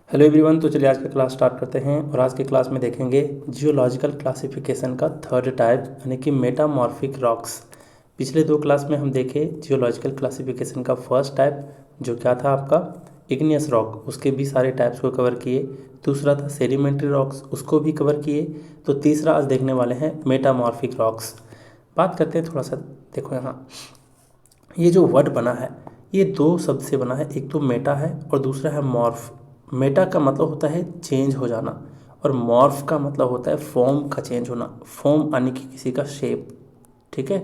Hello everyone. तो चलिए आज का क्लास स्टार्ट करते हैं और आज के क्लास में देखेंगे जियोलॉजिकल क्लासिफिकेशन का थर्ड टाइप यानी कि मेटामॉर्फिक रॉक्स। पिछले दो क्लास में हम देखे जियोलॉजिकल क्लासिफिकेशन का फर्स्ट टाइप जो क्या था आपका इग्नियस रॉक, उसके भी सारे टाइप्स को कवर किए। दूसरा था सेडिमेंट्री रॉक्स, उसको भी कवर किए। तो तीसरा आज देखने वाले हैं मेटामॉर्फिक रॉक्स। बात करते हैं थोड़ा सा। देखो यहाँ ये जो वर्ड बना है ये दो शब्द से बना है, एक तो मेटा है और दूसरा है मॉर्फ। मेटा का मतलब होता है चेंज हो जाना और मॉर्फ का मतलब होता है फॉर्म का चेंज होना। फॉर्म यानी कि किसी का शेप, ठीक है।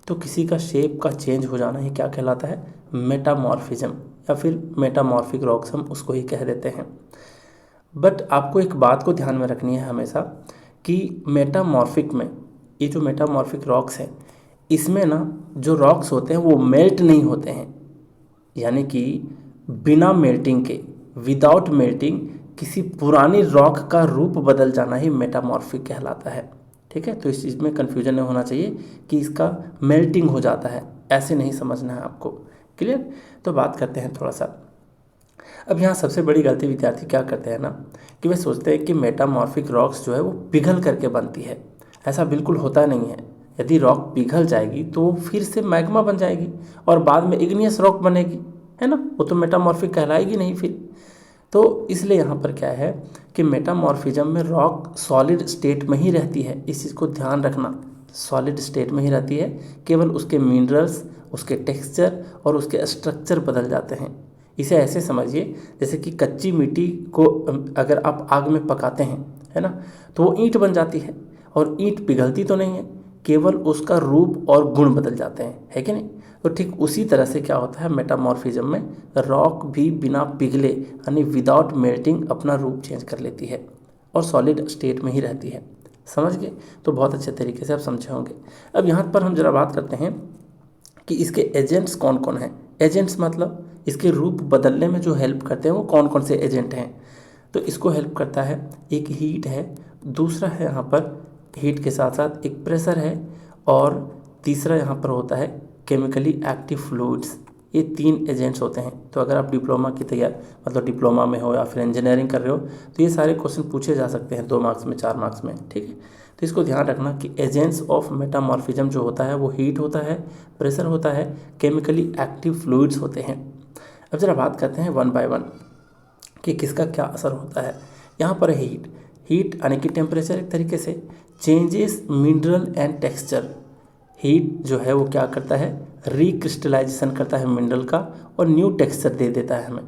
तो किसी का शेप का चेंज हो जाना ही क्या कहलाता है, मेटामॉर्फिज्म या फिर मेटामॉर्फिक रॉक्स हम उसको ही कह देते हैं। बट आपको एक बात को ध्यान में रखनी है हमेशा कि मेटामॉर्फिक में ये जो मेटामॉर्फिक रॉक्स हैं इसमें ना जो रॉक्स होते हैं वो मेल्ट नहीं होते हैं, यानी कि बिना मेल्टिंग के, विदाउट मेल्टिंग किसी पुरानी रॉक का रूप बदल जाना ही मेटामॉर्फिक कहलाता है। ठीक है, तो इस चीज़ में कन्फ्यूजन नहीं होना चाहिए कि इसका मेल्टिंग हो जाता है, ऐसे नहीं समझना है आपको। क्लियर। तो बात करते हैं थोड़ा सा। अब यहाँ सबसे बड़ी गलती विद्यार्थी क्या करते हैं ना कि वे सोचते हैं कि मेटामॉर्फिक रॉक्स जो है वो पिघल करके बनती है। ऐसा बिल्कुल होता नहीं है। यदि रॉक पिघल जाएगी तो वो फिर से मैग्मा बन जाएगी और बाद में इग्नियस रॉक बनेगी, है ना। वो तो मेटामॉर्फिक कहलाएगी नहीं फिर। तो इसलिए यहाँ पर क्या है कि मेटामॉर्फिज्म में रॉक सॉलिड स्टेट में ही रहती है, इस चीज़ को ध्यान रखना। सॉलिड स्टेट में ही रहती है, केवल उसके मिनरल्स, उसके टेक्सचर और उसके स्ट्रक्चर बदल जाते हैं। इसे ऐसे समझिए जैसे कि कच्ची मिट्टी को अगर आप आग में पकाते हैं, है ना, तो वो ईंट बन जाती है और ईंट पिघलती तो नहीं है, केवल उसका रूप और गुण बदल जाते हैं, है कि नहीं। तो ठीक उसी तरह से क्या होता है मेटामॉर्फिज्म में, रॉक भी बिना पिघले यानी विदाउट मेल्टिंग अपना रूप चेंज कर लेती है और सॉलिड स्टेट में ही रहती है। समझ गए। तो बहुत अच्छे तरीके से आप समझे होंगे। अब यहाँ पर हम जरा बात करते हैं कि इसके एजेंट्स कौन कौन हैं। एजेंट्स मतलब इसके रूप बदलने में जो हेल्प करते हैं वो कौन कौन से एजेंट हैं। तो इसको हेल्प करता है, एक हीट है, दूसरा है यहाँ पर हीट के साथ साथ एक प्रेशर है और तीसरा यहाँ पर होता है केमिकली एक्टिव फ्लूइड्स। ये तीन एजेंट्स होते हैं। तो अगर आप डिप्लोमा की तैयार मतलब डिप्लोमा में हो या फिर इंजीनियरिंग कर रहे हो तो ये सारे क्वेश्चन पूछे जा सकते हैं 2 मार्क्स में, 4 मार्क्स में, ठीक है। तो इसको ध्यान रखना कि एजेंट्स ऑफ मेटामॉर्फिज्म जो होता है वो हीट होता है, प्रेशर होता है, केमिकली एक्टिव फ्लूइड्स होते हैं। अब जरा बात करते हैं वन बाय वन कि किसका क्या असर होता है। यहाँ पर हीट, हीट यानी कि टेम्परेचर एक तरीके से changes mineral and texture. Heat जो है वो क्या करता है, रिक्रिस्टलाइजेशन करता है मिनरल का और न्यू टेक्सचर दे देता है हमें।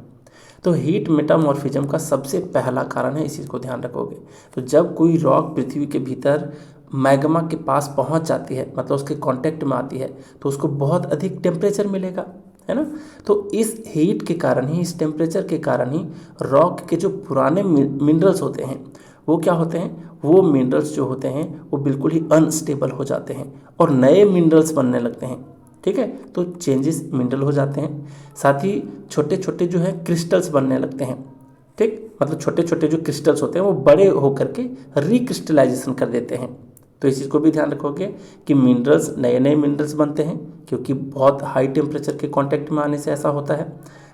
तो हीट मेटामॉर्फिज्म का सबसे पहला कारण है, इस चीज़ को ध्यान रखोगे। तो जब कोई रॉक पृथ्वी के भीतर मैग्मा के पास पहुंच जाती है, मतलब उसके कांटेक्ट में आती है, तो उसको बहुत अधिक टेम्परेचर मिलेगा, है ना। तो इस हीट के कारण ही, इस टेम्परेचर के कारण ही रॉक के जो पुराने मिनरल्स होते हैं वो क्या होते हैं, वो मिनरल्स जो होते हैं वो बिल्कुल ही अनस्टेबल हो जाते हैं और नए मिनरल्स बनने लगते हैं, ठीक है। तो चेंजेस मिनरल हो जाते हैं, साथ ही छोटे छोटे जो है क्रिस्टल्स बनने लगते हैं, ठीक। मतलब छोटे छोटे जो क्रिस्टल्स होते हैं वो बड़े होकर के रिक्रिस्टलाइजेशन कर देते हैं। तो इस चीज़ को भी ध्यान रखोगे कि मिनरल्स, नए नए मिनरल्स बनते हैं क्योंकि बहुत हाई टेम्परेचर के कांटेक्ट में आने से ऐसा होता है।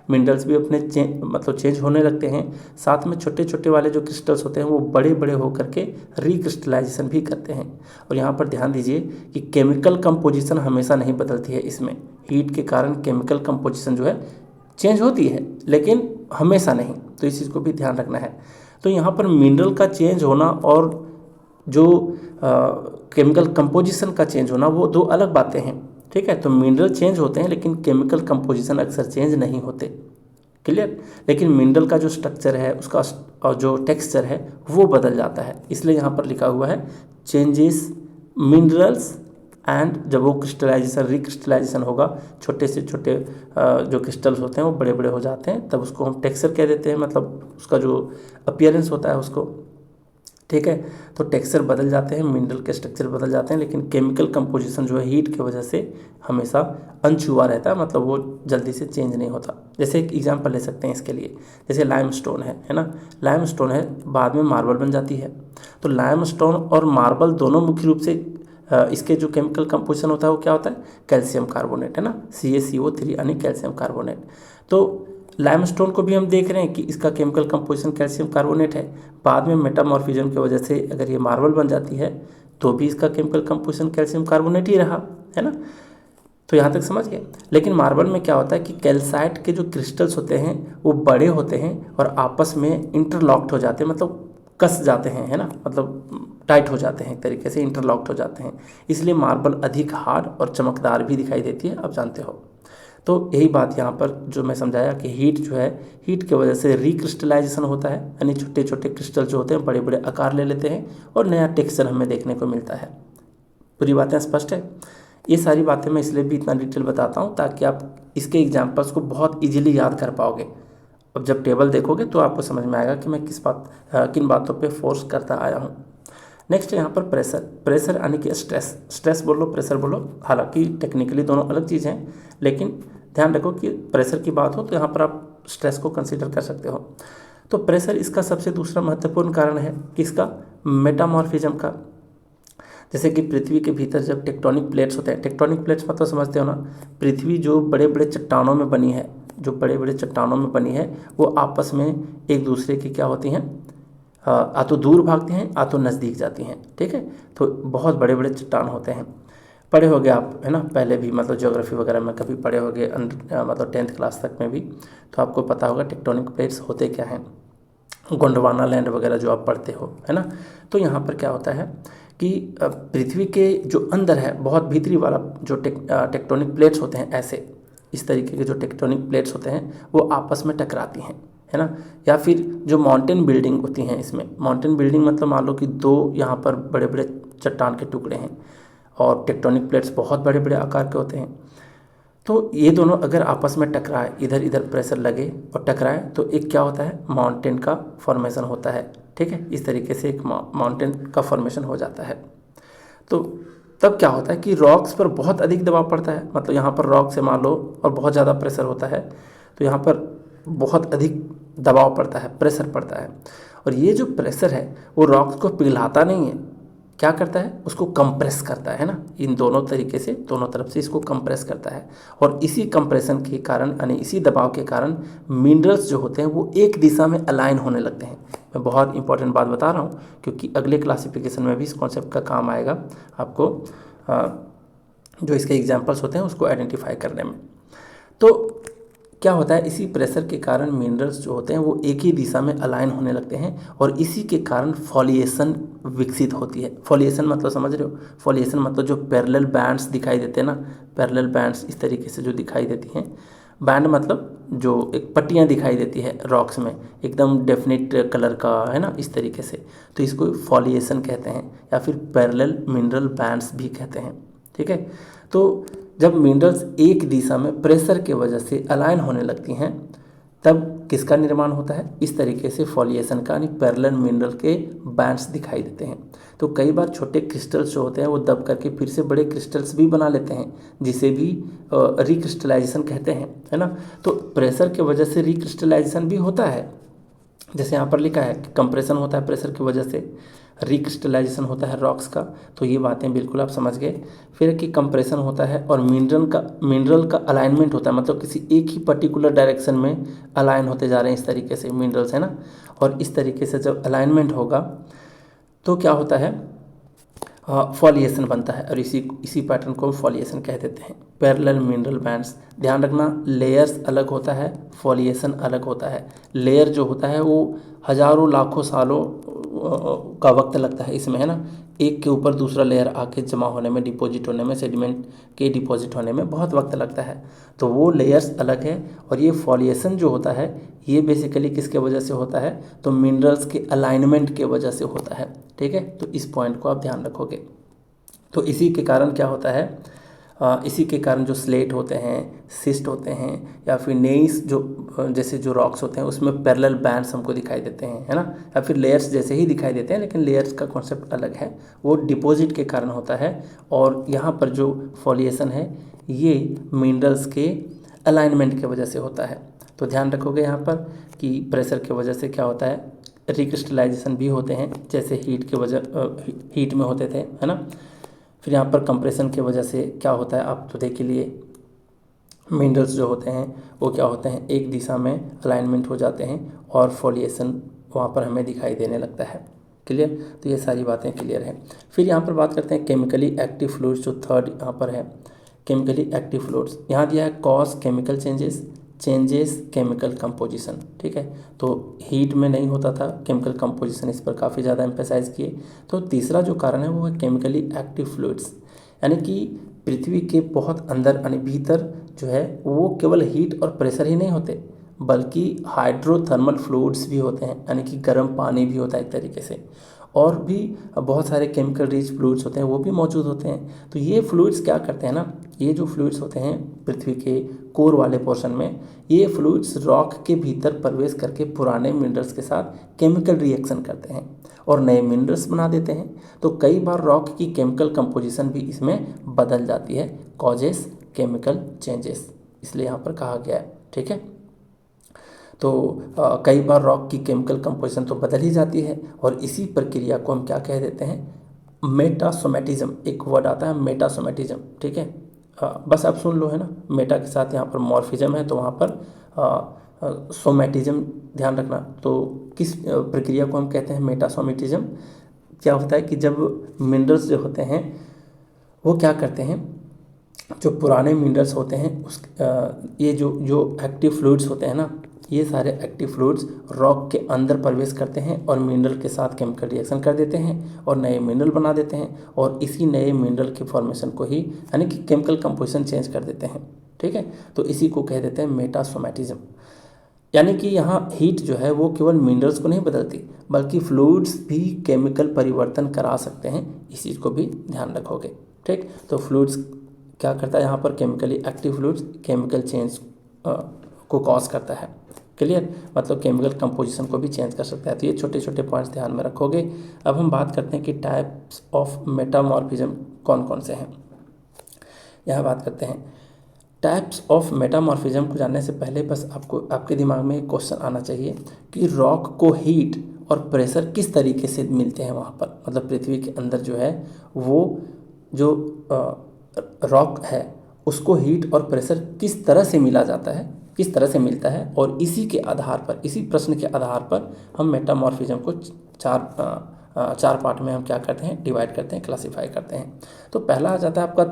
मिनरल्स भी अपने चेंज होने लगते हैं, साथ में छोटे छोटे वाले जो क्रिस्टल्स होते हैं वो बड़े बड़े होकर के रिक्रिस्टलाइजेशन भी करते हैं। और यहाँ पर ध्यान दीजिए कि केमिकल कंपोजिशन हमेशा नहीं बदलती है इसमें। हीट के कारण केमिकल कंपोजिशन जो है चेंज होती है लेकिन हमेशा नहीं, तो इस चीज़ को भी ध्यान रखना है। तो यहाँ पर मिनरल का चेंज होना और जो केमिकल कंपोजिशन का चेंज होना वो दो अलग बातें हैं, ठीक है। तो मिनरल चेंज होते हैं लेकिन केमिकल कंपोजिशन अक्सर चेंज नहीं होते। क्लियर। लेकिन मिनरल का जो स्ट्रक्चर है उसका और जो टेक्सचर है वो बदल जाता है, इसलिए यहाँ पर लिखा हुआ है चेंजेस मिनरल्स एंड जब वो क्रिस्टलाइजेशन, रिक्रिस्टलाइजेशन होगा, छोटे से छोटे जो क्रिस्टल्स होते हैं वो बड़े बड़े हो जाते हैं, तब उसको हम टेक्सचर कह देते हैं, मतलब उसका जो अपीयरेंस होता है उसको, ठीक है। तो टेक्सचर बदल जाते हैं, मिनरल के स्ट्रक्चर बदल जाते हैं, लेकिन केमिकल कंपोजिशन जो है हीट की वजह से हमेशा अनछुआ रहता है, मतलब वो जल्दी से चेंज नहीं होता। जैसे एक एग्जांपल ले सकते हैं इसके लिए, जैसे लाइमस्टोन है ना। लाइमस्टोन है बाद में मार्बल बन जाती है। तो लाइमस्टोन और मार्बल दोनों मुख्य रूप से इसके जो केमिकल कंपोजिशन होता है वो क्या होता है, कैल्शियम कार्बोनेट, है ना, CaCO3 यानी कैल्शियम कार्बोनेट। तो लाइमस्टोन को भी हम देख रहे हैं कि इसका केमिकल कंपोजिशन कैल्शियम कार्बोनेट है। बाद में मेटामॉर्फिज्म की वजह से अगर ये मार्बल बन जाती है तो भी इसका केमिकल कंपोजिशन कैल्शियम कार्बोनेट ही रहा, है ना। तो यहाँ तक समझ गए। लेकिन मार्बल में क्या होता है कि कैल्साइट के जो क्रिस्टल्स होते हैं वो बड़े होते हैं और आपस में इंटरलॉक्ड हो जाते हैं, मतलब कस जाते हैं, है ना, मतलब टाइट हो जाते हैं, एक तरीके से इंटरलॉक्ड हो जाते हैं। इसलिए मार्बल अधिक हार्ड और चमकदार भी दिखाई देती है, आप जानते हो। तो यही बात यहाँ पर जो मैं समझाया कि हीट जो है, हीट की वजह से रिक्रिस्टलाइजेशन होता है, यानी छोटे छोटे क्रिस्टल जो होते हैं बड़े बड़े आकार ले लेते हैं और नया टेक्सचर हमें देखने को मिलता है। पूरी बातें स्पष्ट है। ये सारी बातें मैं इसलिए भी इतना डिटेल बताता हूँ ताकि आप इसके एग्जाम्पल्स को बहुत इजीली याद कर पाओगे। अब जब टेबल देखोगे तो आपको समझ में आएगा कि मैं किन बातों पे फोर्स करता आया हूँ। नेक्स्ट यहाँ पर प्रेशर। प्रेशर यानी कि स्ट्रेस, स्ट्रेस बोलो प्रेशर बोलो, हालांकि टेक्निकली दोनों अलग चीज़ें हैं, लेकिन ध्यान रखो कि प्रेशर की बात हो तो यहाँ पर आप स्ट्रेस को कंसीडर कर सकते हो। तो प्रेशर इसका सबसे दूसरा महत्वपूर्ण कारण है किसका, मेटामॉर्फिज्म का। जैसे कि पृथ्वी के भीतर जब टेक्टोनिक प्लेट्स होते हैं, टेक्टोनिक प्लेट्स मतलब समझते हो ना, पृथ्वी जो बड़े बड़े चट्टानों में बनी है, जो बड़े बड़े चट्टानों में बनी है वो आपस में एक दूसरे की क्या होती हैं, आ तो दूर भागती हैं आ तो नज़दीक जाती हैं, ठीक है। तो बहुत बड़े बड़े चट्टान होते हैं, पढ़े होगे आप, है ना, पहले भी, मतलब ज्योग्राफी वगैरह में कभी पढ़े होगे, मतलब 10th क्लास तक में भी, तो आपको पता होगा टेक्टोनिक प्लेट्स होते क्या हैं, गोंडवाना लैंड वगैरह जो आप पढ़ते हो, है ना। तो यहाँ पर क्या होता है कि पृथ्वी के जो अंदर है बहुत भीतरी वाला जो टेक्टोनिक प्लेट्स होते हैं, ऐसे इस तरीके के जो टेक्टोनिक प्लेट्स होते हैं वो आपस में टकराती हैं, है ना। या फिर जो माउंटेन बिल्डिंग होती हैं, इसमें माउंटेन बिल्डिंग मतलब मान लो कि दो यहाँ पर बड़े बड़े चट्टान के टुकड़े हैं और टेक्टोनिक प्लेट्स बहुत बड़े बड़े आकार के होते हैं, तो ये दोनों अगर आपस में टकराए, इधर इधर प्रेशर लगे और टकराए तो एक क्या होता है, माउंटेन का फॉर्मेशन होता है, ठीक है। इस तरीके से एक माउंटेन का फॉर्मेशन हो जाता है। तो तब क्या होता है कि रॉक्स पर बहुत अधिक दबाव पड़ता है, मतलब यहाँ पर रॉक से मान लो और बहुत ज़्यादा प्रेशर होता है तो यहाँ पर बहुत अधिक दबाव पड़ता है, प्रेशर पड़ता है। और ये जो प्रेशर है वो रॉक्स को पिघलाता नहीं है, क्या करता है, उसको कंप्रेस करता है ना, इन दोनों तरीके से, दोनों तरफ से इसको कंप्रेस करता है। और इसी कंप्रेशन के कारण, यानी इसी दबाव के कारण मिनरल्स जो होते हैं वो एक दिशा में अलाइन होने लगते हैं। मैं बहुत इंपॉर्टेंट बात बता रहा हूँ क्योंकि अगले क्लासिफिकेशन में भी इस कॉन्सेप्ट का काम आएगा आपको, जो इसके एग्जाम्पल्स होते हैं उसको आइडेंटिफाई करने में। तो क्या होता है, इसी प्रेशर के कारण मिनरल्स जो होते हैं वो एक ही दिशा में अलाइन होने लगते हैं और इसी के कारण फॉलिएशन विकसित होती है। फॉलिएशन मतलब समझ रहे हो, फॉलिएशन मतलब जो पैरेलल बैंड्स दिखाई देते हैं ना, पैरेलल बैंड्स इस तरीके से जो दिखाई देती हैं, बैंड मतलब जो एक पट्टियाँ दिखाई देती है रॉक्स में एकदम डेफिनेट कलर का, है ना, इस तरीके से, तो इसको फॉलिएशन कहते हैं या फिर पैरेलल मिनरल बैंड्स भी कहते हैं, ठीक है। तो जब मिनरल्स एक दिशा में प्रेशर के वजह से अलाइन होने लगती हैं तब किसका निर्माण होता है, इस तरीके से फॉलिएशन का, यानी पैरेलल मिनरल के बैंड्स दिखाई देते हैं। तो कई बार छोटे क्रिस्टल्स जो होते हैं वो दब करके फिर से बड़े क्रिस्टल्स भी बना लेते हैं, जिसे भी रिक्रिस्टलाइजेशन कहते हैं, है ना। तो प्रेशर के वजह से रिक्रिस्टलाइजेशन भी होता है, जैसे यहाँ पर लिखा है कि कंप्रेशन होता है प्रेशर की वजह से, रिक्रिस्टलाइजेशन होता है रॉक्स का, तो ये बातें बिल्कुल आप समझ गए। फिर कि कंप्रेशन होता है और मिनरल का अलाइनमेंट होता है, मतलब किसी एक ही पर्टिकुलर डायरेक्शन में अलाइन होते जा रहे हैं इस तरीके से मिनरल्स, है ना। और इस तरीके से जब अलाइनमेंट होगा तो क्या होता है, फॉलिएशन बनता है और इसी पैटर्न को फॉलिएशन कह देते हैं। पैरेलल मिनरल बैंड्स, ध्यान रखना लेयर्स अलग होता है, फॉलिएशन अलग होता है। लेयर जो होता है वो हजारों लाखों सालों का वक्त लगता है इसमें, है ना, एक के ऊपर दूसरा लेयर आके जमा होने में, डिपॉजिट होने में, सेडिमेंट के डिपॉजिट होने में बहुत वक्त लगता है। तो वो लेयर्स अलग है और ये फॉलिएशन जो होता है ये बेसिकली किसके वजह से होता है, तो मिनरल्स के अलाइनमेंट के वजह से होता है, ठीक है। तो इस पॉइंट को आप ध्यान रखोगे। तो इसी के कारण क्या होता है, इसी के कारण जो स्लेट होते हैं, सिस्ट होते हैं या फिर नेइस जो जैसे जो रॉक्स होते हैं उसमें पैरेलल बैंड्स हमको दिखाई देते हैं, है ना, या फिर लेयर्स जैसे ही दिखाई देते हैं, लेकिन लेयर्स का कॉन्सेप्ट अलग है, वो डिपॉजिट के कारण होता है। और यहाँ पर जो फॉलिएशन है ये मिनरल्स के अलाइनमेंट की वजह से होता है। तो ध्यान रखोगे यहाँ पर कि प्रेशर की वजह से क्या होता है, रिक्रिस्टलाइजेशन भी होते हैं, जैसे हीट में होते थे, है ना। फिर यहाँ पर कंप्रेशन की वजह से क्या होता है आप तो देख लिए, मिनरल्स जो होते हैं वो क्या होते हैं, एक दिशा में अलाइनमेंट हो जाते हैं और फॉलिएशन वहाँ पर हमें दिखाई देने लगता है। क्लियर, तो ये सारी बातें क्लियर हैं। फिर यहाँ पर बात करते हैं केमिकली एक्टिव फ्लूइड्स, जो थर्ड यहाँ पर है केमिकली एक्टिव फ्लूइड्स। यहाँ दिया है cause chemical changes chemical composition. ठीक है, तो हीट में नहीं होता था केमिकल कंपोजिशन, इस पर काफ़ी ज़्यादा एम्फेसाइज किए। तो तीसरा जो कारण है वो है केमिकली एक्टिव फ्लूइड्स, यानी कि पृथ्वी के बहुत अंदर यानी भीतर जो है वो केवल हीट और प्रेशर ही नहीं होते, बल्कि हाइड्रोथर्मल फ्लूइड्स भी होते हैं, यानी कि गर्म पानी भी होता है एक तरीके से, और भी बहुत सारे केमिकल रिच फ्लूइड्स होते हैं वो भी मौजूद होते हैं। तो ये फ्लूइड्स क्या करते हैं ना, ये जो फ्लूइड्स होते हैं पृथ्वी के कोर वाले पोर्शन में, ये फ्लूइड्स रॉक के भीतर प्रवेश करके पुराने मिनरल्स के साथ केमिकल रिएक्शन करते हैं और नए मिनरल्स बना देते हैं। तो कई बार रॉक की केमिकल कंपोजिशन भी इसमें बदल जाती है, कॉजेस केमिकल चेंजेस, इसलिए यहाँ पर कहा गया है। ठीक है, तो कई बार रॉक की केमिकल कंपोजिशन तो बदल ही जाती है और इसी प्रक्रिया को हम क्या कह देते हैं, मेटासोमेटिज्म। एक वर्ड आता है मेटासोमेटिज्म। ठीक है, बस आप सुन लो, है ना, मेटा के साथ यहाँ पर मॉर्फिज्म है तो वहाँ पर सोमेटिज्म ध्यान रखना। तो किस प्रक्रिया को हम कहते हैं मेटासोमेटिज्म। क्या होता है कि जब मिनरल्स जो होते हैं वो क्या करते हैं, जो पुराने मिनरल्स होते हैं उस ये जो एक्टिव फ्लूइड्स होते हैं ना, ये सारे एक्टिव फ्लूइड्स रॉक के अंदर प्रवेश करते हैं और मिनरल के साथ केमिकल रिएक्शन कर देते हैं और नए मिनरल बना देते हैं और इसी नए मिनरल के फॉर्मेशन को ही यानी कि केमिकल कंपोजिशन चेंज कर देते हैं। ठीक है, तो इसी को कह देते हैं मेटासोमेटिज्म। यानी कि यहाँ हीट जो है वो केवल मिनरल्स को नहीं बदलती, बल्कि फ्लूइड्स भी केमिकल परिवर्तन करा सकते हैं, इस चीज़ को भी ध्यान रखोगे। ठीक, तो फ्लूइड्स क्या करता है यहाँ पर, chemically active fluids chemical change को कॉज करता है। क्लियर, मतलब केमिकल कंपोजिशन को भी चेंज कर सकता है। तो ये छोटे छोटे पॉइंट्स ध्यान में रखोगे। अब हम बात करते हैं कि टाइप्स ऑफ मेटामॉर्फिज्म कौन कौन से हैं। यहाँ बात करते हैं टाइप्स ऑफ मेटामॉर्फिज्म को जानने से पहले बस आपको आपके दिमाग में एक क्वेश्चन आना चाहिए कि रॉक को हीट और प्रेशर किस तरीके से मिलते हैं वहाँ पर, मतलब पृथ्वी के अंदर जो है वो जो रॉक है उसको हीट और प्रेशर किस तरह से मिला जाता है, किस तरह से मिलता है, और इसी के आधार पर, इसी प्रश्न के आधार पर हम मेटामॉर्फिज्म को चार पार्ट में हम क्या करते हैं, डिवाइड करते हैं, क्लासीफाई करते हैं। तो पहला आ जाता है आपका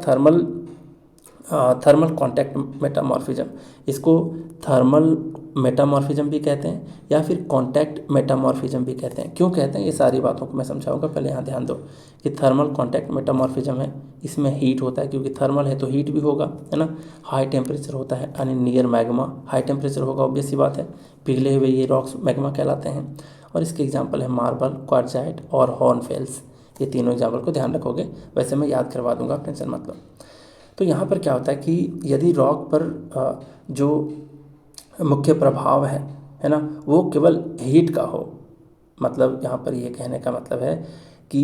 थर्मल कॉन्टैक्ट मेटामॉर्फिज्म। इसको थर्मल मेटामॉर्फिज्म भी कहते हैं या फिर कॉन्टैक्ट मेटामॉर्फिज्म भी कहते हैं। क्यों कहते हैं ये सारी बातों को मैं समझाऊंगा, पहले यहाँ ध्यान दो कि थर्मल कॉन्टैक्ट मेटामॉर्फिज्म है, इसमें हीट होता है क्योंकि थर्मल है तो हीट भी होगा, है ना। हाई टेम्परेचर होता है यानी नियर मैग्मा, हाई टेम्परेचर होगा, ऑब्वियस सी बात है, पिघले हुए ये रॉक्स मैग्मा कहलाते हैं। और इसके एग्जाम्पल है मार्बल, क्वार्टजाइट और हॉर्नफेल्स। ये तीनों एग्जाम्पल को ध्यान रखोगे, वैसे मैं याद करवा दूंगा, टेंशन मत लो। तो यहाँ पर क्या होता है कि यदि रॉक पर जो मुख्य प्रभाव है ना, वो केवल हीट का हो, मतलब यहाँ पर ये कहने का मतलब है कि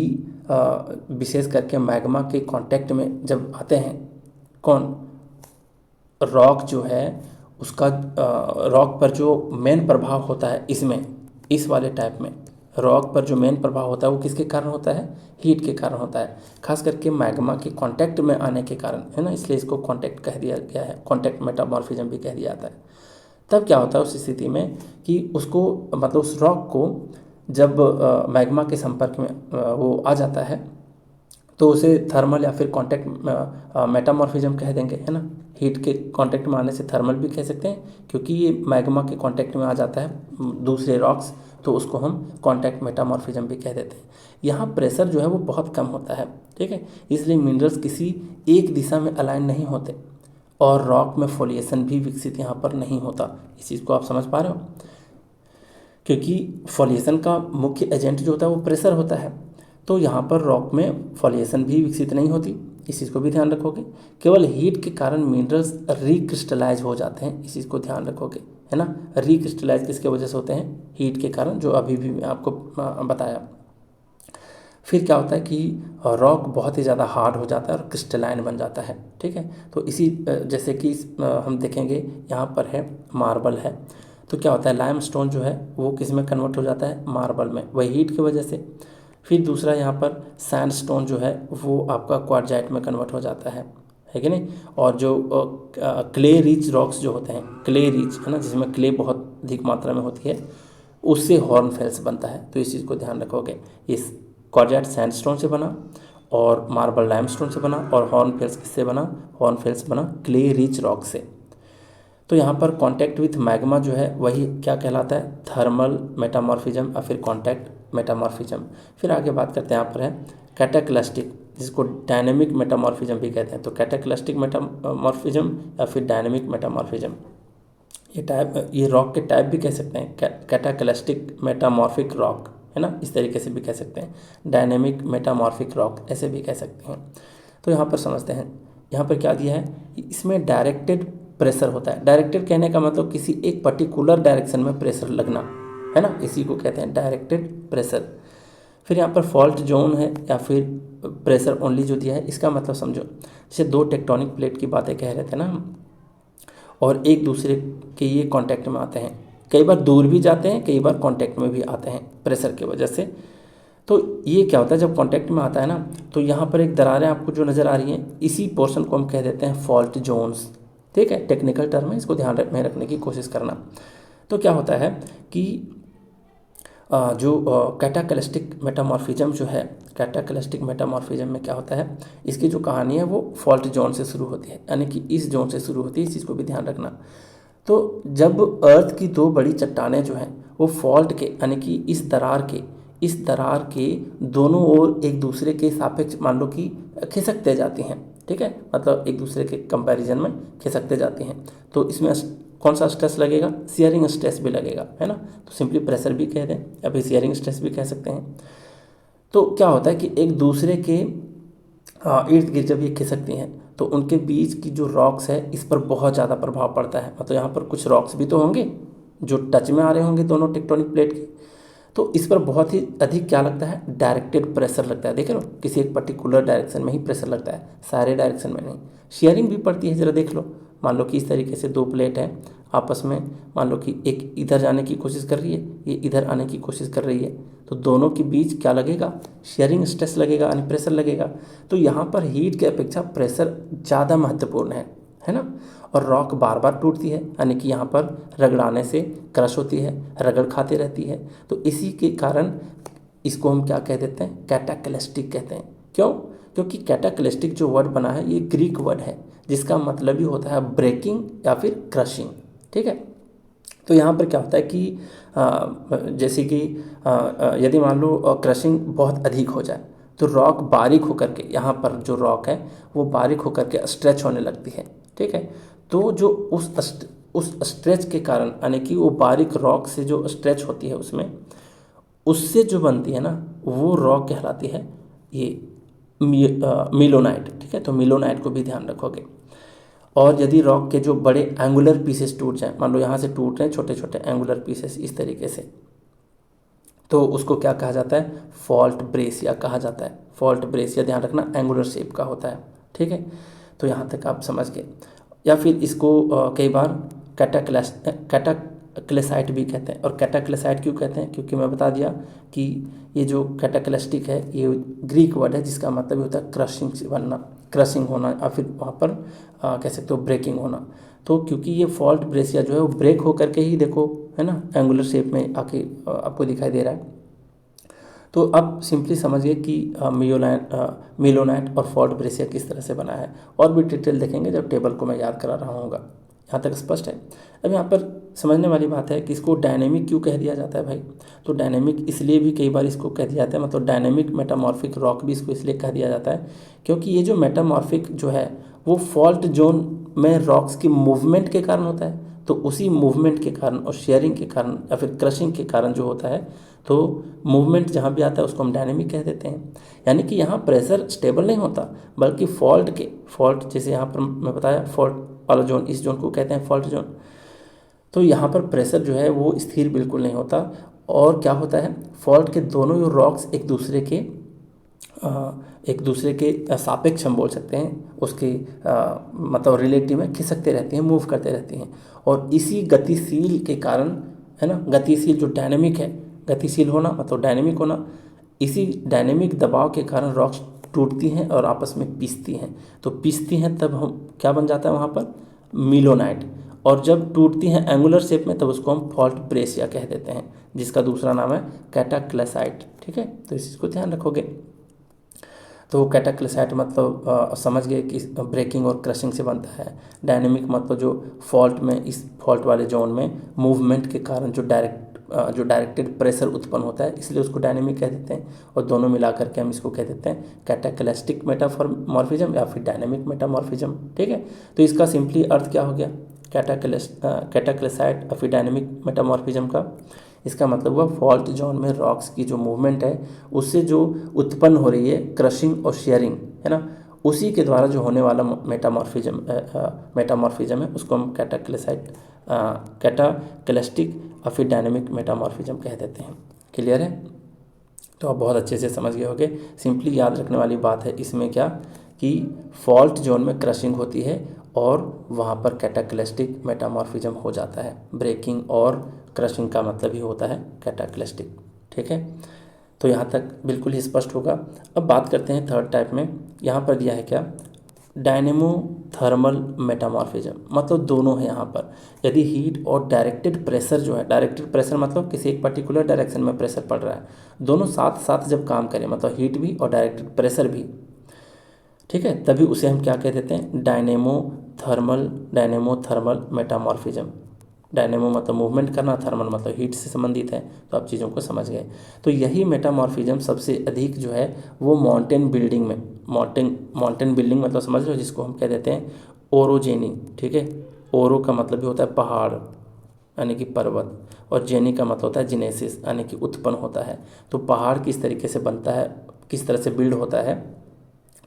विशेष करके मैग्मा के कांटेक्ट में जब आते हैं कौन, रॉक जो है उसका रॉक पर जो मेन प्रभाव होता है इसमें, इस वाले टाइप में रॉक पर जो मेन प्रभाव होता है वो किसके कारण होता है, हीट के कारण होता है, खास करके मैग्मा के कांटेक्ट में आने के कारण, है ना। इसलिए इसको कांटेक्ट कह दिया गया है, कांटेक्ट मेटामॉर्फिज्म भी कह दिया जाता है। तब क्या होता है उस स्थिति में कि उसको मतलब उस रॉक को जब मैग्मा के संपर्क में वो आ जाता है तो उसे थर्मल या फिर कांटेक्ट मेटामॉर्फिज्म कह देंगे, है ना। हीट के कांटेक्ट में आने से थर्मल भी कह सकते हैं क्योंकि ये मैग्मा के कांटेक्ट में आ जाता है दूसरे रॉक्स, तो उसको हम कांटेक्ट मेटामॉर्फिज्म भी कह देते हैं। यहाँ प्रेशर जो है वो बहुत कम होता है, ठीक है, इसलिए मिनरल्स किसी एक दिशा में अलाइन नहीं होते और रॉक में फोलिएशन भी विकसित यहाँ पर नहीं होता। इस चीज़ को आप समझ पा रहे हो, क्योंकि फॉलिएशन का मुख्य एजेंट जो होता है वो प्रेशर होता है। तो यहाँ पर रॉक में फॉलिएशन भी विकसित नहीं होती, इस चीज़ को भी ध्यान रखोगे। केवल हीट के कारण मिनरल्स रिक्रिस्टलाइज हो जाते हैं, इस चीज़ को ध्यान रखोगे, है ना। रिक्रिस्टलाइज किसके वजह से होते हैं, हीट के कारण, जो अभी भी मैं आपको बताया। फिर क्या होता है कि रॉक बहुत ही ज़्यादा हार्ड हो जाता है और क्रिस्टलाइन बन जाता है, ठीक है। तो इसी जैसे कि हम देखेंगे यहाँ पर है मार्बल है, तो क्या होता है लाइमस्टोन जो है वो किस में कन्वर्ट हो जाता है, मार्बल में, वही हीट की वजह से। फिर दूसरा यहाँ पर सैंडस्टोन जो है वो आपका क्वार्टजाइट में कन्वर्ट हो जाता है है कि नहीं। और जो क्ले रिच रॉक्स जो होते हैं, क्ले रिच है ना, जिसमें क्ले बहुत अधिक मात्रा में होती है, उससे हॉर्नफेल्स बनता है। तो इस चीज़ को ध्यान रखोगे। इस क्वार्ट्ज सैंडस्टोन से बना और मार्बल लाइमस्टोन से बना, और हॉर्नफेल्स किससे बना, हॉर्नफेल्स बना क्ले रिच रॉक से। तो यहाँ पर कांटेक्ट विथ मैग्मा जो है वही क्या कहलाता है, थर्मल मेटामॉर्फिज्म या फिर कांटेक्ट मेटामॉर्फिज्म। फिर आगे बात करते हैं, यहाँ पर है कैटाक्लैस्टिक, जिसको डायनेमिक मेटामॉर्फिज्म भी कहते हैं। तो कैटाक्लैस्टिक मेटामॉर्फिज्म या फिर डायनेमिक मेटामॉर्फिज्म, ये रॉक के टाइप भी कह सकते हैं, कैटाक्लैस्टिक मेटामॉर्फिक रॉक, है ना, इस तरीके से भी कह सकते हैं, डायनेमिक मेटामॉर्फिक रॉक ऐसे भी कह सकते हैं। तो यहाँ पर समझते हैं, यहाँ पर क्या दिया है, इसमें डायरेक्टेड प्रेशर होता है। डायरेक्टेड कहने का मतलब किसी एक पर्टिकुलर डायरेक्शन में प्रेशर लगना, है ना, इसी को कहते हैं डायरेक्टेड प्रेशर। फिर यहाँ पर फॉल्ट जोन है या फिर प्रेशर ओनली जो दिया है, इसका मतलब समझो, जैसे दो टेक्टोनिक प्लेट की बातें कह रहे थे ना हम, और एक दूसरे के ये कांटेक्ट में आते हैं, कई बार दूर भी जाते हैं, कई बार कांटेक्ट में भी आते हैं प्रेशर की वजह से। तो ये क्या होता है, जब कांटेक्ट में आता है ना, तो यहाँ पर एक दरारें आपको जो नज़र आ रही हैं, इसी पोर्शन को हम कह देते हैं फॉल्ट जोन्स। ठीक है, टेक्निकल टर्म है, इसको ध्यान में रखने की कोशिश करना। तो क्या होता है कि जो कैटाक्लैस्टिक मेटामॉर्फिज्म जो है, कैटाक्लैस्टिक मेटामॉर्फिज्म में क्या होता है, इसकी जो कहानी है वो फॉल्ट जोन से शुरू होती है, यानी कि इस जोन से शुरू होती है, इस चीज़ को भी ध्यान रखना। तो जब अर्थ की दो बड़ी चट्टानें जो हैं वो फॉल्ट के, यानी कि इस दरार के दोनों ओर एक दूसरे के सापेक्ष मान लो कि खिसकते जाती हैं, ठीक है, मतलब एक दूसरे के कंपैरिजन में खिसकते जाती हैं। तो इसमें कौन सा स्ट्रेस लगेगा, शियरिंग स्ट्रेस भी लगेगा, है ना। तो सिंपली प्रेशर भी कह दें या फिर शियरिंग स्ट्रेस भी कह सकते हैं। तो क्या होता है कि एक दूसरे के इर्द गिर्द जब ये खिसकती हैं तो उनके बीच की जो रॉक्स है इस पर बहुत ज़्यादा प्रभाव पड़ता है। मतलब यहाँ पर कुछ रॉक्स भी तो होंगे जो टच में आ रहे होंगे दोनों टेक्टोनिक प्लेट के, तो इस पर बहुत ही अधिक क्या लगता है, डायरेक्टेड प्रेशर लगता है। देख लो, किसी एक पर्टिकुलर डायरेक्शन में ही प्रेशर लगता है, सारे डायरेक्शन में नहीं। शेयरिंग भी पड़ती है, ज़रा देख लो, मान लो कि इस तरीके से दो प्लेट हैं आपस में, मान लो कि एक इधर जाने की कोशिश कर रही है, ये इधर आने की कोशिश कर रही है, तो दोनों के बीच क्या लगेगा, शेयरिंग स्ट्रेस लगेगा, यानी प्रेशर लगेगा। तो यहाँ पर हीट की अपेक्षा प्रेशर ज़्यादा महत्वपूर्ण है ना। और रॉक बार बार टूटती है, यानी कि यहाँ पर रगड़ाने से क्रश होती है, रगड़ खाते रहती है। तो इसी के कारण इसको हम क्या कह देते हैं, कैटाक्लैस्टिक कहते हैं। क्यों, क्योंकि कैटाक्लैस्टिक जो वर्ड बना है ये ग्रीक वर्ड है, जिसका मतलब ही होता है ब्रेकिंग या फिर क्रशिंग। ठीक है, तो यहाँ पर क्या होता है कि जैसे कि यदि मान लो क्रशिंग बहुत अधिक हो जाए तो रॉक बारीक होकर के, यहाँ पर जो रॉक है वो बारीक होकर के स्ट्रेच होने लगती है। ठीक है, तो जो उस स्ट्रेच के कारण, यानी कि वो बारीक रॉक से जो स्ट्रेच होती है उसमें, उससे जो बनती है ना वो रॉक कहलाती है ये मिलोनाइट। ठीक है, तो मिलोनाइट को भी ध्यान रखोगे। और यदि रॉक के जो बड़े एंगुलर पीसेस टूट जाएं, मान लो यहाँ से टूट रहे हैं छोटे छोटे एंगुलर पीसेस इस तरीके से, तो उसको क्या कहा जाता है, फॉल्ट ब्रेसिया कहा जाता है। फॉल्ट ब्रेसिया ध्यान रखना एंगुलर शेप का होता है। ठीक है, तो यहाँ तक आप समझ गए। या फिर इसको कई बार कैटाक्लेसाइट भी कहते हैं। और कैटाक्लेसाइट क्यों कहते हैं, क्योंकि मैं बता दिया कि ये जो कैटाक्लेस्टिक है ये ग्रीक वर्ड है, जिसका मतलब होता है क्रशिंग से बनना, क्रशिंग होना, या फिर वहाँ पर कह सकते हो ब्रेकिंग होना। तो क्योंकि ये फॉल्ट ब्रेसिया जो है वो ब्रेक होकर के ही, देखो है ना, एंगुलर शेप में आके आपको दिखाई दे रहा है। तो अब सिंपली समझिए कि मिलोनाइट और फॉल्ट ब्रेसिया किस तरह से बना है। और भी डिटेल देखेंगे जब टेबल को मैं याद करा रहा हूँगा। यहाँ तक स्पष्ट है। अब यहाँ पर समझने वाली बात है कि इसको डायनेमिक क्यों कह दिया जाता है भाई। तो डायनेमिक इसलिए भी कई बार इसको कह दिया जाता है, मतलब डायनेमिक मेटामॉर्फिक रॉक भी इसको इसलिए कह दिया जाता है क्योंकि ये जो मेटामॉर्फिक जो है वो फॉल्ट जोन में रॉक्स की मूवमेंट के कारण होता है। तो उसी मूवमेंट के कारण और शेयरिंग के कारण या फिर क्रशिंग के कारण जो होता है, तो मूवमेंट जहाँ भी आता है उसको हम डायनेमिक कह देते हैं। यानी कि यहाँ प्रेशर स्टेबल नहीं होता, बल्कि फॉल्ट जैसे यहाँ पर मैं बताया फॉल्ट वाला जोन, इस जोन को कहते हैं फॉल्ट जोन। तो यहाँ पर प्रेशर जो है वो स्थिर बिल्कुल नहीं होता। और क्या होता है, फॉल्ट के दोनों जो रॉक्स एक दूसरे के सापेक्ष हम बोल सकते हैं, उसके मतलब रिलेटिव में खिसकते रहती हैं, मूव करते रहती हैं। और इसी गतिशील के कारण, है ना, गतिशील जो डायनेमिक है, गतिशील होना मतलब डायनेमिक होना, इसी डायनेमिक दबाव के कारण रॉक्स टूटती हैं और आपस में पिसती हैं। तो पिसती हैं तब हम क्या बन जाता है वहाँ पर, मिलोनाइट। और जब टूटती हैं एंगुलर शेप में तब उसको हम फॉल्ट ब्रेसिया कह देते हैं, जिसका दूसरा नाम है कैटाक्लेसाइट। ठीक है, तो इस चीज़ को ध्यान रखोगे। तो कैटाक्लेसाइट मतलब समझ गए कि ब्रेकिंग और क्रशिंग से बनता है। डायनेमिक मतलब जो फॉल्ट में, इस फॉल्ट वाले जोन में मूवमेंट के कारण जो डायरेक्टेड प्रेशर उत्पन्न होता है, इसलिए उसको डायनेमिक कह देते हैं। और दोनों मिला करके हम इसको कह देते हैं कैटाक्लेस्टिक मेटामॉर्फिज्म या फिर डायनेमिक मेटामॉर्फिज्म। ठीक है, तो इसका सिंपली अर्थ क्या हो गया, कैटाक्लेसाइट या फिर डायनेमिक मेटामॉर्फिज्म का इसका मतलब हुआ फॉल्ट जोन में रॉक्स की जो मूवमेंट है उससे जो उत्पन्न हो रही है क्रशिंग और शेयरिंग, है ना, उसी के द्वारा जो होने वाला मेटामॉर्फिज्म है उसको हम कैटाक्लेस्टिक और फिर डायनेमिक मेटामॉर्फिज्म कह देते हैं। क्लियर है, तो आप बहुत अच्छे से समझ गए होंगे। सिंपली याद रखने वाली बात है इसमें क्या, कि फॉल्ट जोन में क्रशिंग होती है और वहाँ पर कैटाक्लेस्टिक मेटामॉर्फिज्म हो जाता है। ब्रेकिंग और क्रशिंग का मतलब ही होता है कैटाक्लेस्टिक। ठीक है, तो यहाँ तक बिल्कुल ही स्पष्ट होगा। अब बात करते हैं थर्ड टाइप में। यहाँ पर दिया है क्या, डायनेमो थर्मल मेटामॉर्फिज्म, मतलब दोनों है यहाँ पर। यदि हीट और डायरेक्टेड प्रेशर जो है, डायरेक्टेड प्रेशर मतलब किसी एक पर्टिकुलर डायरेक्शन में प्रेशर पड़ रहा है, दोनों साथ साथ जब काम करें, मतलब हीट भी और डायरेक्टेड प्रेशर भी, ठीक है, तभी उसे हम क्या कह देते हैं, डायनेमो थर्मल मेटामॉर्फिज्म। डायनेमो मतलब मूवमेंट करना, थर्मल मतलब हीट से संबंधित है। तो आप चीज़ों को समझ गए। तो यही मेटामॉर्फिज्म सबसे अधिक जो है वो माउंटेन बिल्डिंग में, माउंटेन बिल्डिंग मतलब समझ लो, जिसको हम कह देते हैं ओरोजेनी। ठीक है, ओरो का मतलब भी होता है पहाड़ यानी कि पर्वत, और जेनी का मतलब होता है जिनेसिस यानी कि उत्पन्न होता है। तो पहाड़ किस तरीके से बनता है, किस तरह से बिल्ड होता है,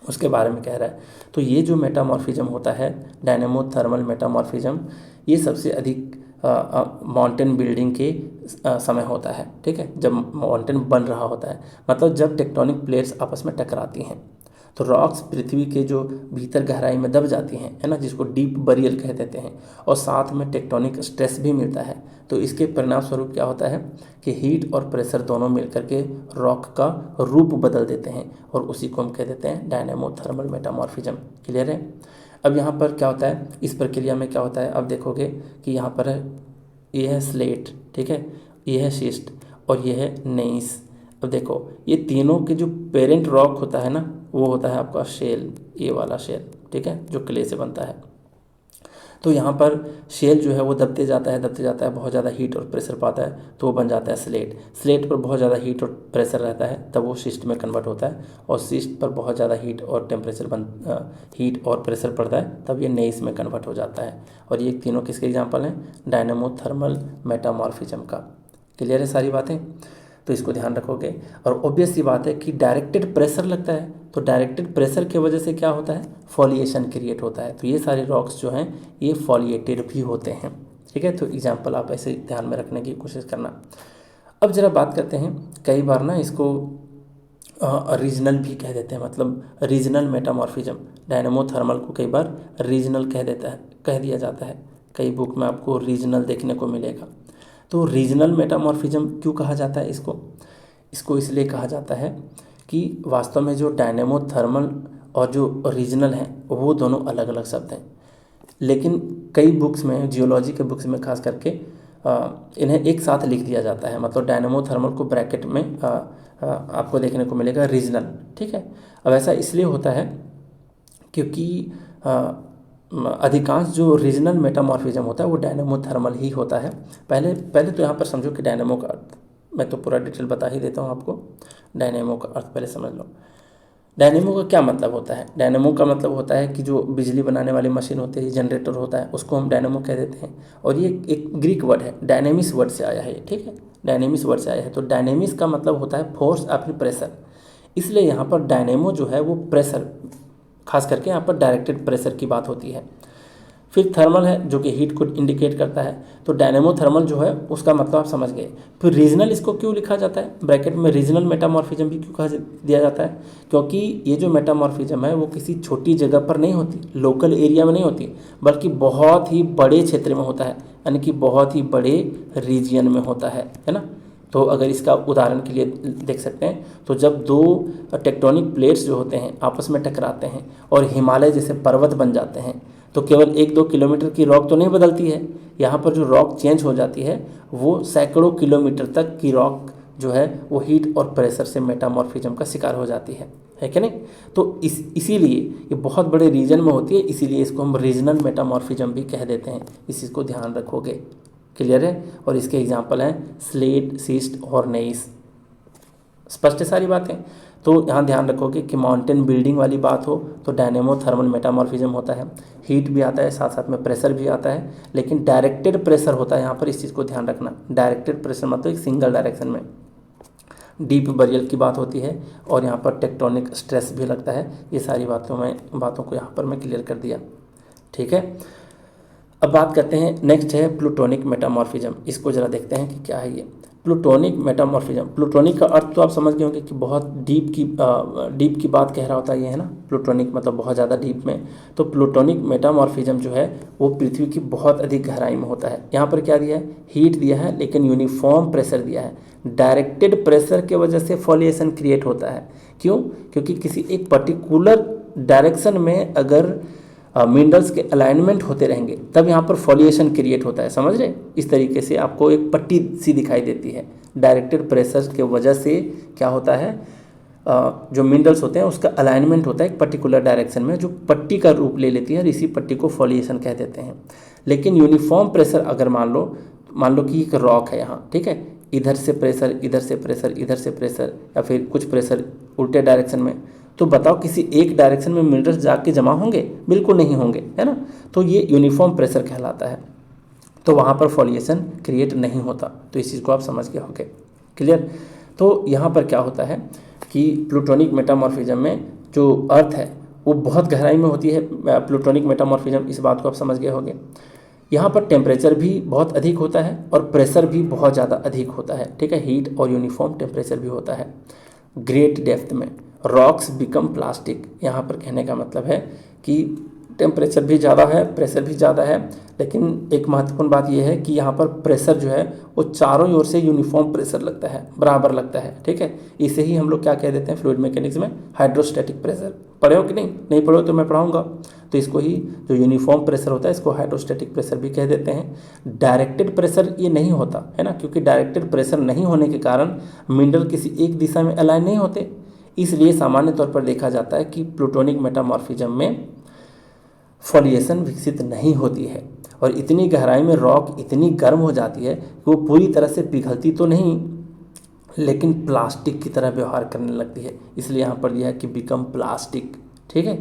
उसके बारे में कह रहा है। तो ये जो मेटामॉर्फिज्म होता है, डायनेमो थर्मल मेटामॉर्फिज्म, ये सबसे अधिक माउंटेन बिल्डिंग के समय होता है। ठीक है, जब माउंटेन बन रहा होता है, मतलब जब टेक्टोनिक प्लेट्स आपस में टकराती हैं तो रॉक्स पृथ्वी के जो भीतर गहराई में दब जाती हैं, है ना, जिसको डीप बरियल कह देते हैं, और साथ में टेक्टोनिक स्ट्रेस भी मिलता है। तो इसके परिणाम स्वरूप क्या होता है कि हीट और प्रेशर दोनों मिलकर के रॉक का रूप बदल देते हैं, और उसी को हम कह देते हैं डायनेमो थर्मल मेटामॉर्फिज्म। क्लियर है। अब यहाँ पर क्या होता है, इस प्रक्रिया में क्या होता है, अब देखोगे कि यहाँ पर है, ये है स्लेट, ठीक है, ये है शिस्ट और ये है नेइस। अब देखो ये तीनों के जो पेरेंट रॉक होता है ना, वो होता है आपका शेल, ये वाला शेल, ठीक है, जो क्ले से बनता है। तो यहाँ पर शेल जो है वो दबते जाता है, बहुत ज़्यादा हीट और प्रेशर पाता है तो वो बन जाता है स्लेट। स्लेट पर बहुत ज़्यादा हीट और प्रेशर रहता है तब वो शिस्ट में कन्वर्ट होता है, और शिस्ट पर बहुत ज़्यादा हीट और प्रेशर पड़ता है तब ये नेइस में कन्वर्ट हो जाता है। और ये तीनों किसके एग्जाम्पल हैं, डायनेमो थर्मल मेटामॉर्फिज्म का। क्लियर है सारी बातें, तो इसको ध्यान रखोगे। और ऑब्वियस सी बात है कि डायरेक्टेड प्रेशर लगता है, तो डायरेक्टेड प्रेशर की वजह से क्या होता है, फॉलिएशन क्रिएट होता है। तो ये सारे रॉक्स जो हैं ये फॉलिएटेड भी होते हैं। ठीक है, तो एग्जाम्पल आप ऐसे ध्यान में रखने की कोशिश करना। अब जरा बात करते हैं, कई बार ना इसको रीजनल भी कह देते हैं, मतलब रीजनल मेटामॉर्फिज्म। डायनेमो थर्मल को कई बार रीजनल कह दिया जाता है। कई बुक में आपको रीजनल देखने को मिलेगा। तो रीजनल मेटामॉर्फिज्म क्यों कहा जाता है इसको इसलिए कहा जाता है कि वास्तव में जो डायनेमो थर्मल और जो रीजनल हैं वो दोनों अलग अलग शब्द हैं, लेकिन कई बुक्स में, जियोलॉजी के बुक्स में खास करके इन्हें एक साथ लिख दिया जाता है। मतलब डायनेमो थर्मल को ब्रैकेट में आपको देखने को मिलेगा रीजनल। ठीक है, अब ऐसा इसलिए होता है क्योंकि अधिकांश जो रीजनल मेटामॉर्फिज्म होता है वो डायनेमो थर्मल ही होता है। पहले तो यहाँ पर समझो कि डायनेमो का अर्थ, मैं तो पूरा डिटेल बता ही देता हूँ आपको। डायनेमो का अर्थ पहले समझ लो। डायनेमो का क्या मतलब होता है, डायनेमो का मतलब होता है कि जो बिजली बनाने वाली मशीन होती है, जनरेटर होता है, उसको हम डायनेमो कह देते हैं। और ये एक ग्रीक वर्ड है, डायनेमिस वर्ड से आया है ये। ठीक है, डायनेमिस वर्ड से आया है। तो डायनेमिस का मतलब होता है फोर्स या फिर प्रेशर, इसलिए यहाँ पर डायनेमो जो है वो प्रेशर, खास करके यहाँ पर डायरेक्टेड प्रेशर की बात होती है। फिर थर्मल है जो कि हीट को इंडिकेट करता है, तो डायनेमो थर्मल जो है उसका मतलब आप समझ गए। फिर रीजनल इसको क्यों लिखा जाता है ब्रैकेट में, रीजनल मेटामॉर्फिज्म भी क्यों कहा दिया जाता है, क्योंकि ये जो मेटामॉर्फिज्म है वो किसी छोटी जगह पर नहीं होती, लोकल एरिया में नहीं होती, बल्कि बहुत ही बड़े क्षेत्र में होता है, यानी कि बहुत ही बड़े रीजियन में होता है ना। तो अगर इसका उदाहरण के लिए देख सकते हैं, तो जब दो टेक्टोनिक प्लेट्स जो होते हैं आपस में टकराते हैं और हिमालय जैसे पर्वत बन जाते हैं, तो केवल 1-2 किलोमीटर की रॉक तो नहीं बदलती है, यहाँ पर जो रॉक चेंज हो जाती है वो सैकड़ों किलोमीटर तक की रॉक जो है वो हीट और प्रेशर से मेटामॉर्फिज्म का शिकार हो जाती है कि नहीं। तो इसीलिए ये बहुत बड़े रीजन में होती है, इसीलिए इसको हम रीजनल मेटामॉर्फिज्म भी कह देते हैं। इस चीज़ को ध्यान रखोगे, क्लियर है। और इसके एग्जांपल हैं स्लेट, सीस्ट और नेइस। स्पष्ट है सारी बातें। तो यहाँ ध्यान रखोगे कि माउंटेन बिल्डिंग वाली बात हो तो डायनेमो थर्मल मेटामॉर्फिज्म होता है, हीट भी आता है, साथ साथ में प्रेशर भी आता है, लेकिन डायरेक्टेड प्रेशर होता है यहाँ पर। इस चीज़ को ध्यान रखना, डायरेक्टेड प्रेशर मतलब एक सिंगल डायरेक्शन में। डीप बरियल की बात होती है और यहाँ पर टेक्टोनिक स्ट्रेस भी लगता है। ये सारी बातों को यहाँ पर मैं क्लियर कर दिया, ठीक है। अब बात करते हैं, नेक्स्ट है प्लूटोनिक मेटामॉर्फिज्म। इसको ज़रा देखते हैं कि क्या है ये प्लूटोनिक मेटामॉर्फिज्म। प्लूटोनिक का अर्थ तो आप समझ गए होंगे कि बहुत डीप की बात कह रहा होता है ये, है ना। प्लूटोनिक मतलब बहुत ज़्यादा डीप में। तो प्लूटोनिक मेटामॉर्फिज्म जो है वो पृथ्वी की बहुत अधिक गहराई में होता है। यहाँ पर क्या दिया है, हीट दिया है, लेकिन यूनिफॉर्म प्रेशर दिया है। डायरेक्टेड प्रेशर के वजह से फॉलिएशन क्रिएट होता है। क्यों? क्योंकि किसी एक पर्टिकुलर डायरेक्शन में अगर मिनरल्स के अलाइनमेंट होते रहेंगे तब यहाँ पर फॉलिएशन क्रिएट होता है, समझ रहे। इस तरीके से आपको एक पट्टी सी दिखाई देती है। डायरेक्टेड प्रेशर के वजह से क्या होता है, जो मिनरल्स होते हैं उसका अलाइनमेंट होता है एक पर्टिकुलर डायरेक्शन में, जो पट्टी का रूप ले लेती है और इसी पट्टी को फॉलिएशन कह देते हैं। लेकिन यूनिफॉर्म प्रेशर अगर मान लो कि एक रॉक है यहाँ, ठीक है, इधर से प्रेशर, इधर से प्रेशर, इधर से प्रेशर, या फिर कुछ प्रेशर उल्टे डायरेक्शन में, तो बताओ किसी एक डायरेक्शन में मिनरल्स जाके जमा होंगे? बिल्कुल नहीं होंगे, है ना। तो ये यूनिफॉर्म प्रेशर कहलाता है, तो वहाँ पर फॉलिएशन क्रिएट नहीं होता। तो इस चीज़ को आप समझ गए होंगे, क्लियर। तो यहाँ पर क्या होता है कि प्लूटोनिक मेटामॉर्फिज्म में जो अर्थ है वो बहुत गहराई में होती है। प्लूटोनिक मेटामॉर्फिज्म, इस बात को आप समझ गए होंगे। यहाँ पर टेम्परेचर भी बहुत अधिक होता है और प्रेशर भी बहुत ज़्यादा अधिक होता है, ठीक है। हीट और यूनिफॉर्म टेम्परेचर भी होता है। ग्रेट डेप्थ में रॉक्स बिकम प्लास्टिक। यहाँ पर कहने का मतलब है कि टेम्परेचर भी ज़्यादा है, प्रेशर भी ज़्यादा है, लेकिन एक महत्वपूर्ण बात यह है कि यहाँ पर प्रेशर जो है वो चारों ओर से यूनिफॉर्म प्रेशर लगता है, बराबर लगता है, ठीक है। इसे ही हम लोग क्या कह देते हैं फ्लूइड मैकेनिक्स में, हाइड्रोस्टैटिक प्रेशर। पढ़े हो कि नहीं पढ़े हो तो मैं पढ़ाऊँगा। तो इसको ही जो यूनिफॉर्म प्रेशर होता है इसको हाइड्रोस्टैटिक प्रेशर भी कह देते हैं। डायरेक्टेड प्रेशर ये नहीं होता है ना, क्योंकि डायरेक्टेड प्रेशर नहीं होने के कारण मिनरल किसी एक दिशा में अलाइन नहीं होते। इसलिए सामान्य तौर पर देखा जाता है कि प्लूटोनिक मेटामॉर्फिज्म में फॉलिएशन विकसित नहीं होती है और इतनी गहराई में रॉक इतनी गर्म हो जाती है कि वो पूरी तरह से पिघलती तो नहीं, लेकिन प्लास्टिक की तरह व्यवहार करने लगती है। इसलिए यहाँ पर यह है कि बिकम प्लास्टिक, ठीक है,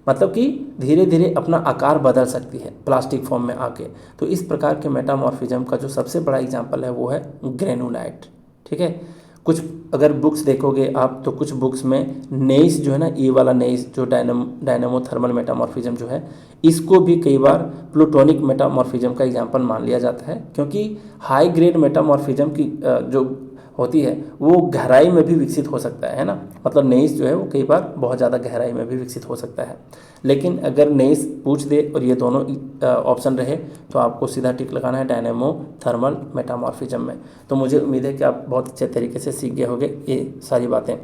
मतलब कि धीरे धीरे अपना आकार बदल सकती है प्लास्टिक फॉर्म में आके। तो इस प्रकार के मेटामॉर्फिज्म का जो सबसे बड़ा एग्जाम्पल है वो है ग्रेनुलाइट, ठीक है। कुछ अगर बुक्स देखोगे आप तो कुछ बुक्स में नेइस जो है ना, ये वाला नेइस जो डायनेमो थर्मल मेटामॉर्फिज्म जो है, इसको भी कई बार प्लूटोनिक मेटामॉर्फिज्म का एग्जाम्पल मान लिया जाता है, क्योंकि हाई ग्रेड मेटामॉर्फिज्म की जो होती है वो गहराई में भी विकसित हो सकता है ना। मतलब नेइस जो है वो कई बार बहुत ज़्यादा गहराई में भी विकसित हो सकता है। लेकिन अगर नेइस पूछ दे और ये दोनों ऑप्शन रहे तो आपको सीधा टिक लगाना है डायनेमो थर्मल मेटामॉर्फिज्म में। तो मुझे उम्मीद है कि आप बहुत अच्छे तरीके से सीख गए होंगे ये सारी बातें।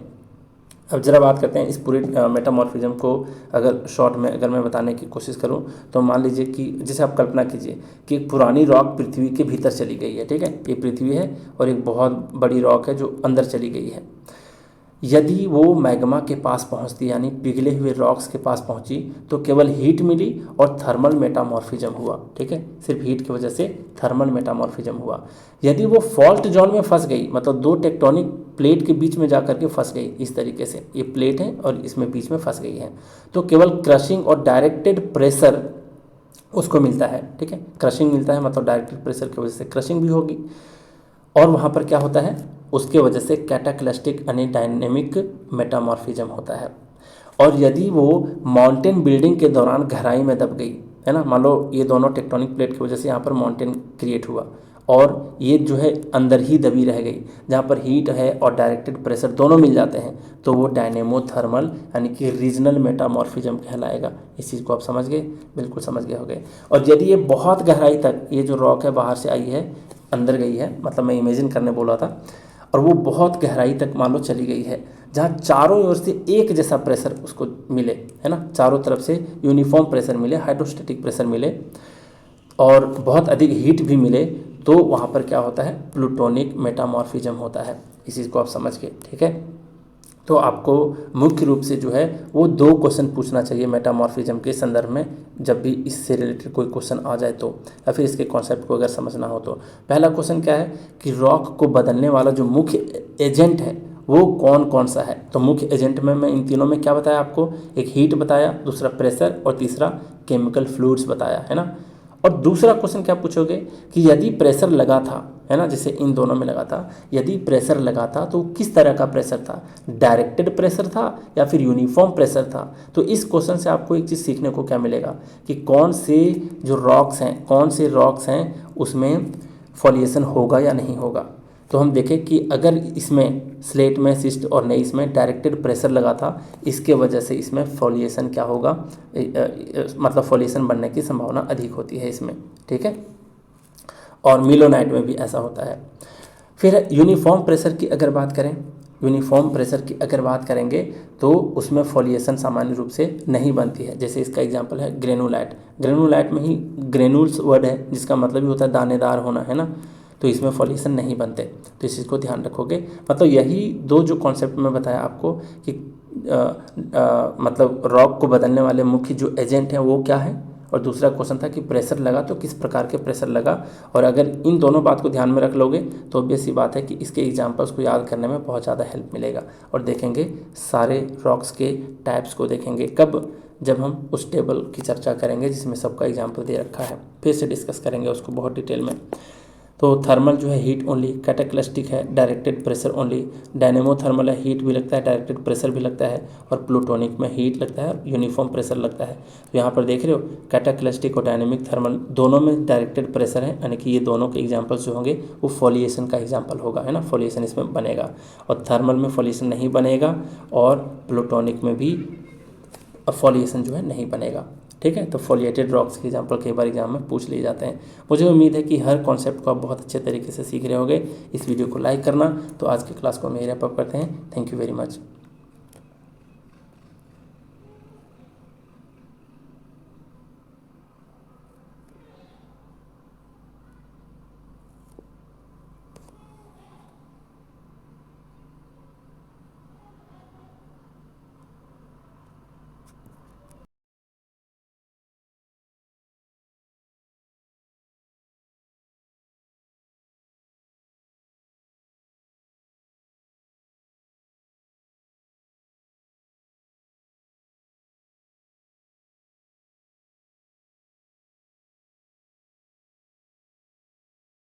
अब ज़रा बात करते हैं इस पूरी मेटामॉर्फिज्म को अगर शॉर्ट में अगर मैं बताने की कोशिश करूं तो मान लीजिए कि जैसे आप कल्पना कीजिए कि एक पुरानी रॉक पृथ्वी के भीतर चली गई है, ठीक है। ये पृथ्वी है और एक बहुत बड़ी रॉक है जो अंदर चली गई है। यदि वो मैग्मा के पास पहुंचती, यानी पिघले हुए रॉक्स के पास पहुंची, तो केवल हीट मिली और थर्मल मेटामॉर्फिज्म हुआ, ठीक है। सिर्फ हीट की वजह से थर्मल मेटामॉर्फिज्म हुआ। यदि वो फॉल्ट जोन में फंस गई, मतलब दो टेक्टोनिक प्लेट के बीच में जाकर के फंस गई, इस तरीके से ये प्लेट है और इसमें बीच में फंस गई है, तो केवल क्रशिंग और डायरेक्टेड प्रेशर उसको मिलता है, ठीक है। क्रशिंग मिलता है मतलब डायरेक्टेड प्रेशर की वजह से क्रशिंग भी होगी। और वहाँ पर क्या होता है, उसके वजह से कैटाक्लिस्टिक यानी डायनेमिक मेटामॉर्फिज्म होता है। और यदि वो माउंटेन बिल्डिंग के दौरान गहराई में दब गई, है ना, मान लो ये दोनों टेक्टोनिक प्लेट की वजह से यहाँ पर माउंटेन क्रिएट हुआ और ये जो है अंदर ही दबी रह गई, जहाँ पर हीट है और डायरेक्टेड प्रेशर दोनों मिल जाते हैं, तो वो डायनेमो थर्मल यानी कि रीजनल मेटामॉर्फिज्म कहलाएगा। इस चीज़ को आप समझ गए, बिल्कुल समझ गए हो गए। और यदि ये बहुत गहराई तक ये जो रॉक है बाहर से आई है अंदर गई है, मतलब मैं इमेजिन करने बोला था, और वो बहुत गहराई तक मान लो चली गई है, जहाँ चारों ओर से एक जैसा प्रेशर उसको मिले, है ना, चारों तरफ से यूनिफॉर्म प्रेशर मिले, हाइड्रोस्टैटिक प्रेशर मिले और बहुत अधिक हीट भी मिले, तो वहाँ पर क्या होता है, प्लूटोनिक मेटामॉर्फिज्म होता है। इस चीज़ को आप समझ के, ठीक है। तो आपको मुख्य रूप से जो है वो 2 क्वेश्चन पूछना चाहिए मेटामॉर्फिज्म के संदर्भ में, जब भी इससे रिलेटेड कोई क्वेश्चन आ जाए तो, या फिर इसके कॉन्सेप्ट को अगर समझना हो तो। पहला क्वेश्चन क्या है कि रॉक को बदलने वाला जो मुख्य एजेंट है वो कौन कौन सा है। तो मुख्य एजेंट में मैं इन तीनों में क्या बताया आपको, एक हीट बताया, दूसरा प्रेशर और तीसरा केमिकल फ्लूइड्स बताया, है ना। और दूसरा क्वेश्चन क्या पूछोगे कि यदि प्रेशर लगा था, है ना, जैसे इन दोनों में लगा था, यदि प्रेशर लगा था तो किस तरह का प्रेशर था, डायरेक्टेड प्रेशर था या फिर यूनिफॉर्म प्रेशर था। तो इस क्वेश्चन से आपको एक चीज़ सीखने को क्या मिलेगा कि कौन से जो रॉक्स हैं, कौन से रॉक्स हैं उसमें फॉलिएशन होगा या नहीं होगा। तो हम देखें कि अगर इसमें स्लेट में, सिस्ट और नेइस में डायरेक्टेड प्रेशर लगा था, इसके वजह से इसमें फॉलिएशन क्या होगा, मतलब फॉलिएशन बनने की संभावना अधिक होती है इसमें, ठीक है। और मिलोनाइट में भी ऐसा होता है। फिर यूनिफॉर्म प्रेशर की अगर बात करें, यूनिफॉर्म प्रेशर की अगर बात करेंगे तो उसमें फॉलिएशन सामान्य रूप से नहीं बनती है। जैसे इसका एग्जांपल है ग्रेनुलाइट। ग्रेनुलाइट में ही ग्रेनुल्स वर्ड है जिसका मतलब ही होता है दानेदार होना, है ना, तो इसमें फॉलिएशन नहीं बनते। तो इस चीज़ को ध्यान रखोगे। मतलब यही 2 जो कॉन्सेप्ट में बताया आपको कि मतलब रॉक को बदलने वाले मुख्य जो एजेंट हैं वो क्या है, और दूसरा क्वेश्चन था कि प्रेशर लगा तो किस प्रकार के प्रेशर लगा। और अगर इन दोनों बात को ध्यान में रख लोगे तो ऑब्वियस सी बात है कि इसके एग्जांपल्स को याद करने में बहुत ज़्यादा हेल्प मिलेगा। और देखेंगे सारे रॉक्स के टाइप्स को देखेंगे कब, जब हम उस टेबल की चर्चा करेंगे जिसमें सबका एग्जाम्पल दे रखा है, फिर से डिस्कस करेंगे उसको बहुत डिटेल में। तो थर्मल जो है हीट ओनली, कैटाक्लिस्टिक है directed pressure only, dynamo thermal है हीट भी लगता है डायरेक्टेड प्रेशर भी लगता है, और प्लूटोनिक में हीट लगता है यूनिफॉर्म प्रेशर लगता है। तो यहाँ पर देख रहे हो कैटाक्लिस्टिक और डायनेमिक थर्मल दोनों में डायरेक्टेड प्रेशर है, यानी कि ये दोनों के एग्जाम्पल्स जो होंगे वो फॉलिएशन का एग्जाम्पल होगा, है ना, फॉलिएशन इसमें बनेगा। और थर्मल में फॉलिएशन नहीं बनेगा और प्लूटोनिक में भी फॉलिएशन जो है नहीं बनेगा, ठीक है। तो फॉलिएटेड रॉक्स के एग्जांपल कई बार एग्जाम में पूछ लिए जाते हैं। मुझे उम्मीद है कि हर कॉन्सेप्ट को आप बहुत अच्छे तरीके से सीख रहे होंगे। इस वीडियो को लाइक करना। तो आज की क्लास को हम यहीं रैप अप करते हैं। Thank you very much.